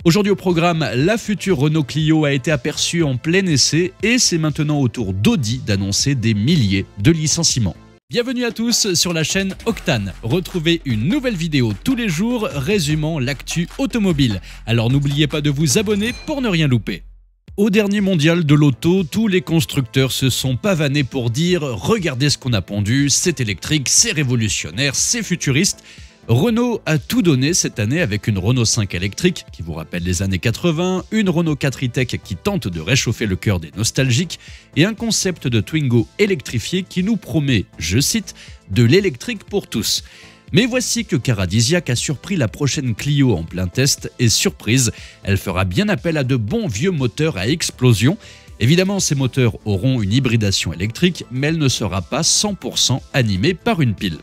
Aujourd'hui au programme, la future Renault Clio a été aperçue en plein essai et c'est maintenant au tour d'Audi d'annoncer des milliers de licenciements. Bienvenue à tous sur la chaîne Octane. Retrouvez une nouvelle vidéo tous les jours résumant l'actu automobile. Alors n'oubliez pas de vous abonner pour ne rien louper. Au dernier mondial de l'auto, tous les constructeurs se sont pavanés pour dire « Regardez ce qu'on a pondu, c'est électrique, c'est révolutionnaire, c'est futuriste ». Renault a tout donné cette année avec une Renault 5 électrique qui vous rappelle les années 80, une Renault 4 e-Tech qui tente de réchauffer le cœur des nostalgiques et un concept de Twingo électrifié qui nous promet, je cite, « de l'électrique pour tous ». Mais voici que Caradisiac a surpris la prochaine Clio en plein test et surprise, elle fera bien appel à de bons vieux moteurs à explosion. Évidemment, ces moteurs auront une hybridation électrique, mais elle ne sera pas 100% animée par une pile.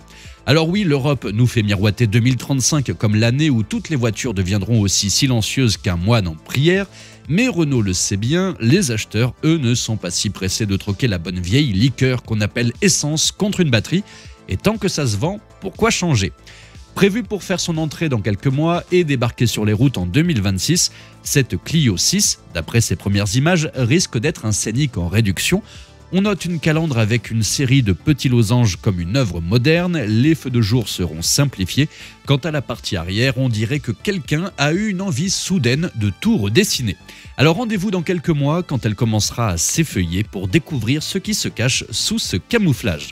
Alors oui, l'Europe nous fait miroiter 2035 comme l'année où toutes les voitures deviendront aussi silencieuses qu'un moine en prière, mais Renault le sait bien, les acheteurs, eux, ne sont pas si pressés de troquer la bonne vieille liqueur qu'on appelle essence contre une batterie, et tant que ça se vend, pourquoi changer ? Prévue pour faire son entrée dans quelques mois et débarquer sur les routes en 2026, cette Clio 6, d'après ses premières images, risque d'être un scénic en réduction. On note une calandre avec une série de petits losanges comme une œuvre moderne, les feux de jour seront simplifiés. Quant à la partie arrière, on dirait que quelqu'un a eu une envie soudaine de tout redessiner. Alors rendez-vous dans quelques mois quand elle commencera à s'effeuiller pour découvrir ce qui se cache sous ce camouflage.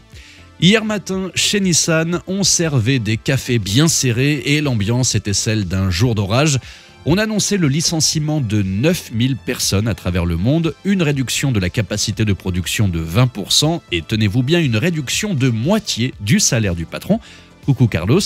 Hier matin, chez Nissan, on servait des cafés bien serrés et l'ambiance était celle d'un jour d'orage. On annonçait le licenciement de 9000 personnes à travers le monde, une réduction de la capacité de production de 20% et tenez-vous bien, une réduction de moitié du salaire du patron. Coucou Carlos.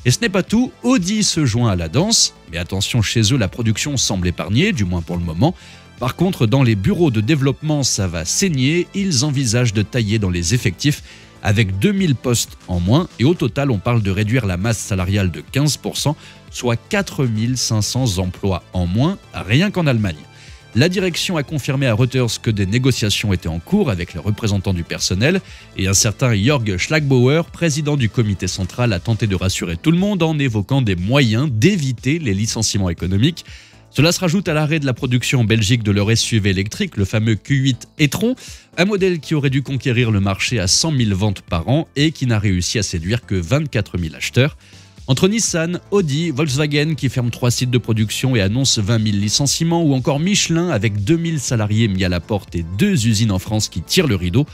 Et ce n'est pas tout, Audi se joint à la danse, mais attention, chez eux, la production semble épargnée, du moins pour le moment. Par contre, dans les bureaux de développement, ça va saigner, ils envisagent de tailler dans les effectifs avec 2000 postes en moins et au total on parle de réduire la masse salariale de 15%, soit 4500 emplois en moins rien qu'en Allemagne. La direction a confirmé à Reuters que des négociations étaient en cours avec les représentants du personnel et un certain Jörg Schlagbauer, président du comité central, a tenté de rassurer tout le monde en évoquant des moyens d'éviter les licenciements économiques. Cela se rajoute à l'arrêt de la production en Belgique de leur SUV électrique, le fameux Q8 e-tron, un modèle qui aurait dû conquérir le marché à 100 000 ventes par an et qui n'a réussi à séduire que 24 000 acheteurs. Entre Nissan, Audi, Volkswagen qui ferment 3 sites de production et annonce 20 000 licenciements, ou encore Michelin avec 2000 salariés mis à la porte et 2 usines en France qui tirent le rideau,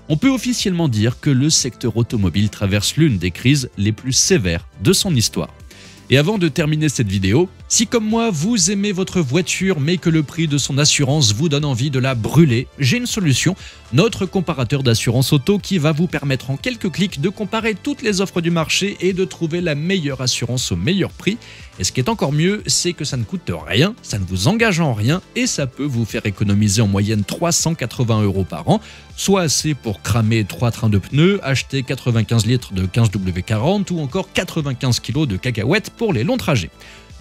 on peut officiellement dire que le secteur automobile traverse l'une des crises les plus sévères de son histoire. Et avant de terminer cette vidéo, si comme moi vous aimez votre voiture mais que le prix de son assurance vous donne envie de la brûler, j'ai une solution, notre comparateur d'assurance auto qui va vous permettre en quelques clics de comparer toutes les offres du marché et de trouver la meilleure assurance au meilleur prix. Et ce qui est encore mieux, c'est que ça ne coûte rien, ça ne vous engage en rien et ça peut vous faire économiser en moyenne 380 € par an, soit assez pour cramer 3 trains de pneus, acheter 95 litres de 15W40 ou encore 95 kg de cacahuètes pour les longs trajets.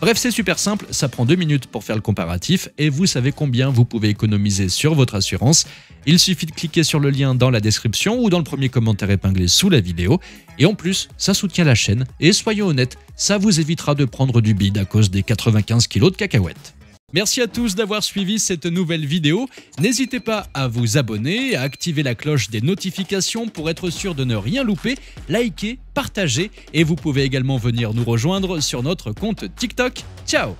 Bref, c'est super simple, ça prend 2 minutes pour faire le comparatif et vous savez combien vous pouvez économiser sur votre assurance. Il suffit de cliquer sur le lien dans la description ou dans le premier commentaire épinglé sous la vidéo. Et en plus, ça soutient la chaîne et soyons honnêtes, ça vous évitera de prendre du bide à cause des 95 kg de cacahuètes. Merci à tous d'avoir suivi cette nouvelle vidéo. N'hésitez pas à vous abonner, à activer la cloche des notifications pour être sûr de ne rien louper, liker, partager et vous pouvez également venir nous rejoindre sur notre compte TikTok. Ciao!